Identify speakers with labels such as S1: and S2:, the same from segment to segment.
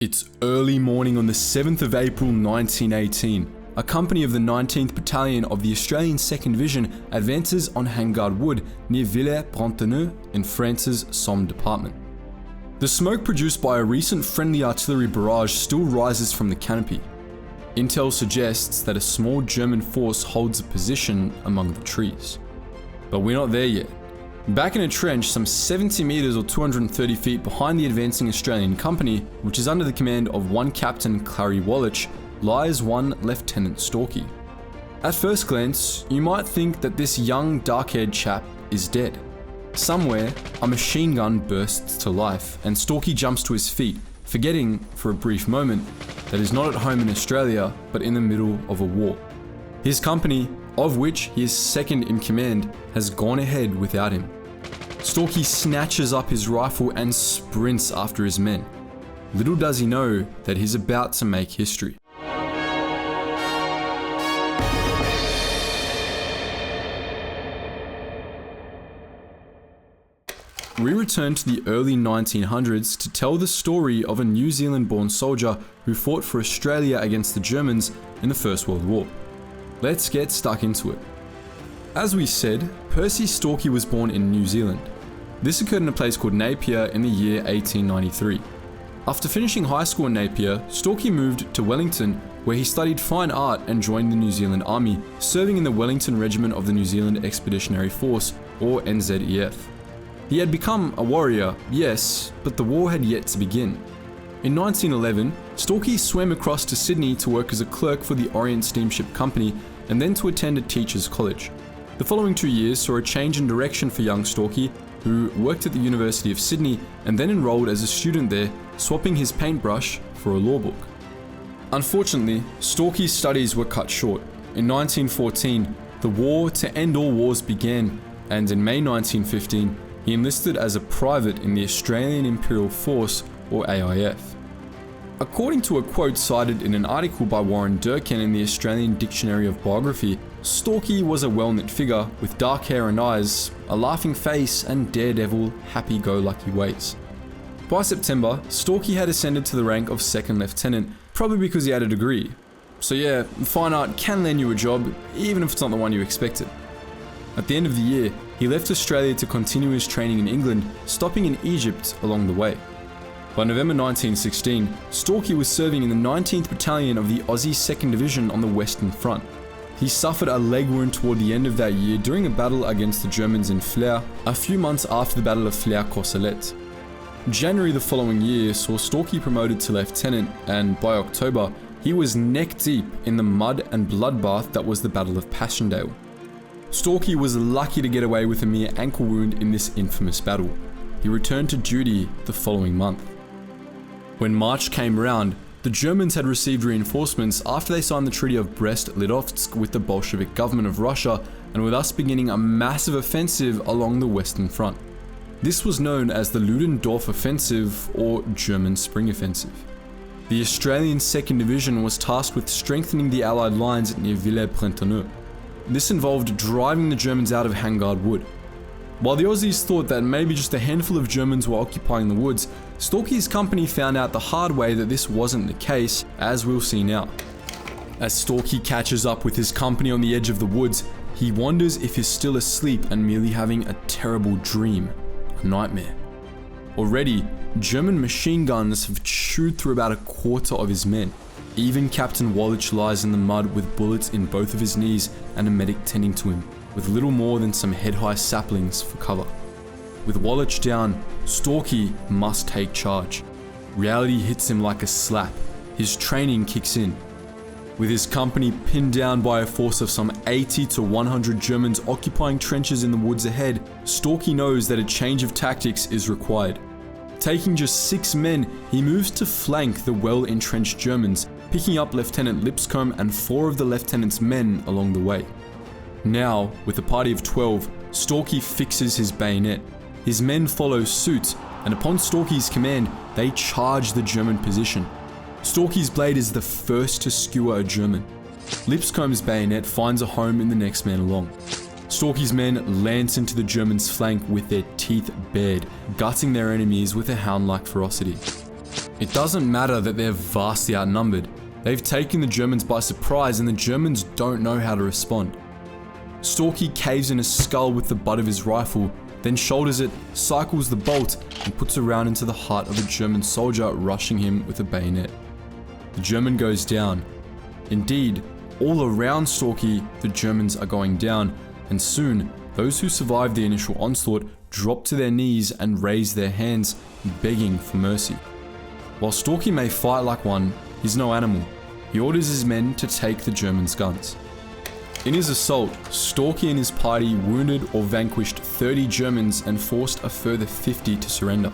S1: It's early morning on the 7th of April 1918. A company of the 19th Battalion of the Australian 2nd Division advances on Hangard Wood near Villers-Bretonneux in France's Somme department. The smoke produced by a recent friendly artillery barrage still rises from the canopy. Intel suggests that a small German force holds a position among the trees. But we're not there yet. Back in a trench some 70 meters or 230 feet behind the advancing Australian company, which is under the command of one Captain Clary Wallich, lies one Lieutenant Storkey. At first glance, you might think that this young dark-haired chap is dead. Somewhere, a machine gun bursts to life and Storkey jumps to his feet, forgetting for a brief moment that he's not at home in Australia, but in the middle of a war. His company, of which he is second in command, has gone ahead without him. Storkey snatches up his rifle and sprints after his men. Little does he know that he's about to make history. We return to the early 1900s to tell the story of a New Zealand-born soldier who fought for Australia against the Germans in the First World War. Let's get stuck into it. As we said, Percy Storkey was born in New Zealand. This occurred in a place called Napier in the year 1893. After finishing high school in Napier, Storkey moved to Wellington, where he studied fine art and joined the New Zealand Army, serving in the Wellington Regiment of the New Zealand Expeditionary Force, or NZEF. He had become a warrior, yes, but the war had yet to begin. In 1911, Storkey swam across to Sydney to work as a clerk for the Orient Steamship Company and then to attend a teacher's college. The following 2 years saw a change in direction for young Storkey, who worked at the University of Sydney and then enrolled as a student there, swapping his paintbrush for a law book. Unfortunately, Storkey's studies were cut short. In 1914, the war to end all wars began, and in May 1915, he enlisted as a private in the Australian Imperial Force, or AIF. According to a quote cited in an article by Warren Durkin in the Australian Dictionary of Biography, Storkey was a well-knit figure with dark hair and eyes, a laughing face and daredevil, happy-go-lucky ways. By September, Storkey had ascended to the rank of second lieutenant, probably because he had a degree. So yeah, fine art can land you a job, even if it's not the one you expected. At the end of the year, he left Australia to continue his training in England, stopping in Egypt along the way. By November 1916, Storkey was serving in the 19th Battalion of the Aussie 2nd Division on the Western Front. He suffered a leg wound toward the end of that year during a battle against the Germans in Flers, a few months after the Battle of Flers-Courcelette. January the following year saw Storkey promoted to lieutenant, and by October, he was neck deep in the mud and bloodbath that was the Battle of Passchendaele. Storkey was lucky to get away with a mere ankle wound in this infamous battle. He returned to duty the following month. When March came around, the Germans had received reinforcements after they signed the Treaty of Brest-Litovsk with the Bolshevik government of Russia, and with us beginning a massive offensive along the Western Front. This was known as the Ludendorff Offensive, or German Spring Offensive. The Australian 2nd Division was tasked with strengthening the Allied lines near Villers-Bretonneux. This involved driving the Germans out of Hangard Wood. While the Aussies thought that maybe just a handful of Germans were occupying the woods, Storkey's company found out the hard way that this wasn't the case, as we'll see now. As Storkey catches up with his company on the edge of the woods, he wonders if he's still asleep and merely having a terrible dream, a nightmare. Already, German machine guns have chewed through about a quarter of his men. Even Captain Wallich lies in the mud with bullets in both of his knees and a medic tending to him, with little more than some head-high saplings for cover. With Wallich down, Storkey must take charge. Reality hits him like a slap. His training kicks in. With his company pinned down by a force of some 80 to 100 Germans occupying trenches in the woods ahead, Storkey knows that a change of tactics is required. Taking just 6 men, he moves to flank the well-entrenched Germans, picking up Lieutenant Lipscomb and 4 of the lieutenant's men along the way. Now, with a party of 12, Storkey fixes his bayonet. His men follow suit, and upon Storkey's command, they charge the German position. Storkey's blade is the first to skewer a German. Lipscomb's bayonet finds a home in the next man along. Storkey's men lance into the Germans' flank with their teeth bared, gutting their enemies with a hound-like ferocity. It doesn't matter that they're vastly outnumbered. They've taken the Germans by surprise and the Germans don't know how to respond. Storky caves in a skull with the butt of his rifle, then shoulders it, cycles the bolt, and puts a round into the heart of a German soldier, rushing him with a bayonet. The German goes down. Indeed, all around Storky, the Germans are going down, and soon, those who survived the initial onslaught drop to their knees and raise their hands, begging for mercy. While Storky may fight like one, he's no animal. He orders his men to take the Germans' guns. In his assault, Storky and his party wounded or vanquished 30 Germans and forced a further 50 to surrender.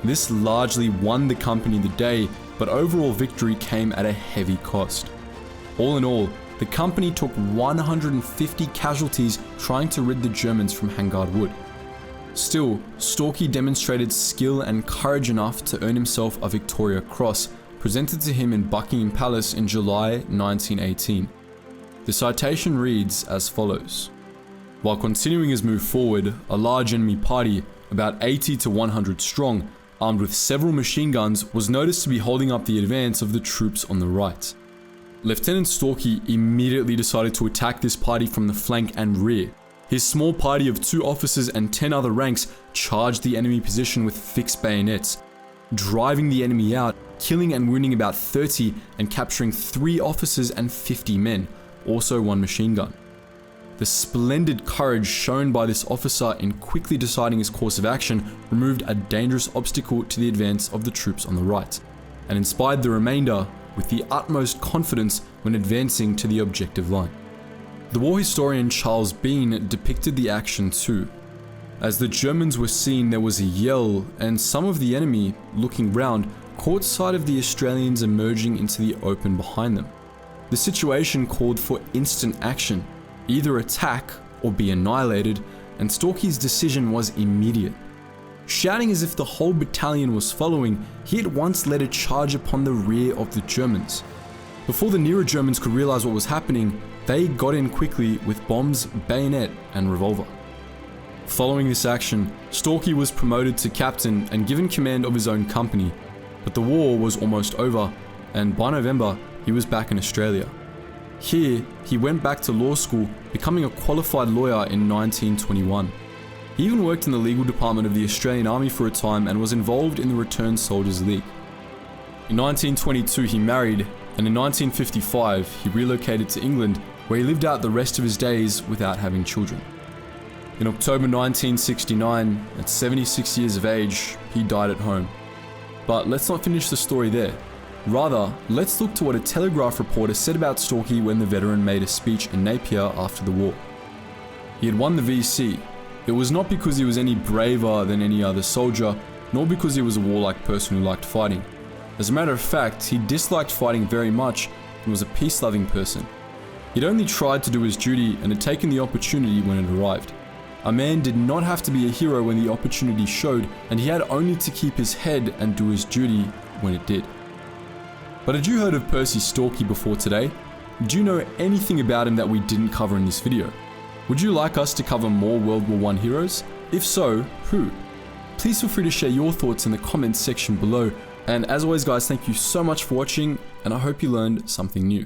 S1: This largely won the company the day, but overall victory came at a heavy cost. All in all, the company took 150 casualties trying to rid the Germans from Hangard Wood. Still, Storky demonstrated skill and courage enough to earn himself a Victoria Cross, presented to him in Buckingham Palace in July 1918. The citation reads as follows. While continuing his move forward, a large enemy party, about 80 to 100 strong, armed with several machine guns, was noticed to be holding up the advance of the troops on the right. Lieutenant Storky immediately decided to attack this party from the flank and rear. His small party of 2 officers and 10 other ranks charged the enemy position with fixed bayonets, driving the enemy out, killing and wounding about 30 and capturing 3 officers and 50 men, also 1 machine gun. The splendid courage shown by this officer in quickly deciding his course of action removed a dangerous obstacle to the advance of the troops on the right, and inspired the remainder with the utmost confidence when advancing to the objective line. The war historian Charles Bean depicted the action too. As the Germans were seen, there was a yell, and some of the enemy, looking round, caught sight of the Australians emerging into the open behind them. The situation called for instant action, either attack or be annihilated, and Storky's decision was immediate. Shouting as if the whole battalion was following, he at once led a charge upon the rear of the Germans. Before the nearer Germans could realize what was happening, they got in quickly with bombs, bayonet, and revolver. Following this action, Storky was promoted to captain and given command of his own company, but the war was almost over, and by November, he was back in Australia. Here, he went back to law school, becoming a qualified lawyer in 1921. He even worked in the legal department of the Australian Army for a time and was involved in the Returned Soldiers League. In 1922 he married, and in 1955 he relocated to England, where he lived out the rest of his days without having children. In October 1969, at 76 years of age, he died at home. But let's not finish the story there. Rather, let's look to what a Telegraph reporter said about Storky when the veteran made a speech in Napier after the war. He had won the VC. It was not because he was any braver than any other soldier, nor because he was a warlike person who liked fighting. As a matter of fact, he disliked fighting very much and was a peace-loving person. He'd only tried to do his duty and had taken the opportunity when it arrived. A man did not have to be a hero when the opportunity showed, and he had only to keep his head and do his duty when it did. But had you heard of Percy Storky before today? Do you know anything about him that we didn't cover in this video? Would you like us to cover more World War I heroes? If so, who? Please feel free to share your thoughts in the comments section below. And as always guys, thank you so much for watching, and I hope you learned something new.